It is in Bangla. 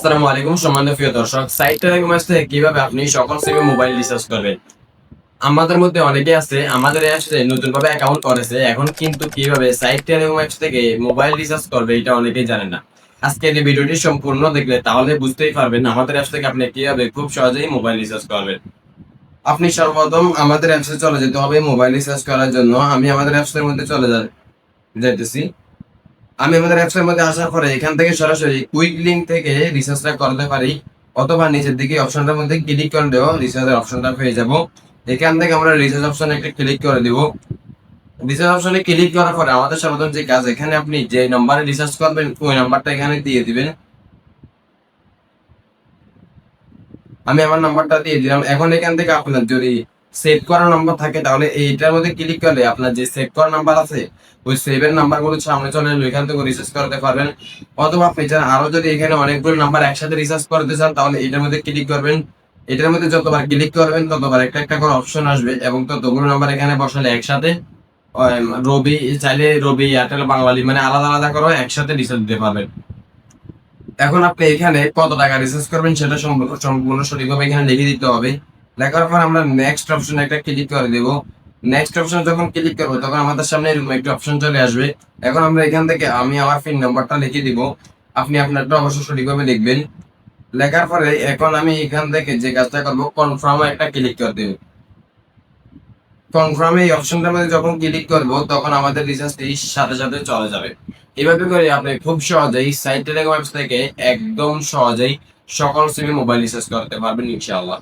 আসসালামু আলাইকুম সম্মানিত প্রিয় দর্শক, সাইট টেলিকম অ্যাপস থেকে কিভাবে আপনি সকল সিমে মোবাইল রিচার্জ করবেন। আমাদের মধ্যে অনেকে আছে আমাদের অ্যাপসে নতুনভাবে অ্যাকাউন্ট করেছে, এখন কিন্তু কিভাবে সাইট টেলিকম অ্যাপস থেকে মোবাইল রিচার্জ করবে এটা অনেকেই জানেন না। আজকের এই ভিডিওটি সম্পূর্ণ দেখলে তাহলে বুঝতেই পারবেন আমাদের অ্যাপস থেকে আপনি কিভাবে খুব সহজেই মোবাইল রিচার্জ করবেন। আপনি সর্বপ্রথম আমাদের অ্যাপসে চলে যেতে হবে মোবাইল রিচার্জ করার জন্য। আমি আমাদের অ্যাপসের মধ্যে যাইতেছি। আমি আমাদের অ্যাপসের মধ্যে আসার পরে এখান থেকে সরাসরি কুইক লিংক থেকে রিচার্জটা করতে পারি, অথবা নিচের দিকে অপশনটার মধ্যে ক্লিক করলেও রিচার্জের অপশনটা পেয়ে যাব। এখান থেকে আমরা রিচার্জ অপশনে একটা ক্লিক করে দিব। রিচার্জ অপশনে ক্লিক করার পরে আমাদের সর্বপ্রথম যে কাজ, এখানে আপনি যে নাম্বারে রিচার্জ করবেন ওই নাম্বারটা এখানে দিয়ে দিবেন। আমি আমার নাম্বারটা দিয়ে দিলাম। এখন এখান থেকে আপনার যদি সেভ করা নাম্বার থাকে তাহলে এইটার মধ্যে ক্লিক করলে আপনার যে সেভ করা নাম্বার আছে ওই সেভের নাম্বারগুলো সামনে চলে আসবে, এখান থেকে রিচার্জ করতে পারবেন। অথবা আপনি চান আরো যদি এখানে অনেকগুলো নাম্বার একসাথে রিচার্জ করতে চান তাহলে এটার মধ্যে ক্লিক করবেন। এটার মধ্যে যতবার ক্লিক করবেন ততবার একটা একটা করে অপশন আসবে এবং ততগুলো নাম্বার এখানে বসালে একসাথে রবি চাইলে রবি, এয়ারটেল, বাঙালি মানে আলাদা আলাদা করে একসাথে রিচার্জ দিতে পারবেন। এখন আপনি এখানে কত টাকা রিচার্জ করবেন সেটা সম্পূর্ণ সঠিকভাবে এখানে লিখে দিতে হবে। লেখার পর আমরা নেক্সট অপশনে একটা ক্লিক করে দেব। নেক্সট অপশনে যখন ক্লিক করবো তখন আমাদের সামনে এরকম একটা অপশন চলে আসবে। এখন আমরা এখান থেকে আমি আমার পিন নাম্বারটা লিখে দিব, আপনি আপনারটা অবশ্যই সঠিকভাবে লিখবেন। লেখার পরে এখন আমি এখান থেকে যে কাজটা করবো কনফার্ম একটা ক্লিক করে দেব। কনফার্ম এই অপশনটার মধ্যে যখন ক্লিক করব তখন আমাদের রিচার্জটি সাথে সাথে চলে যাবে। এভাবে করে আপনি খুব সহজেই সাইট টেলিকম অ্যাপস থেকে একদম সহজেই সকল সিমে মোবাইল রিচার্জ করতে পারবেন ইনশাআল্লাহ।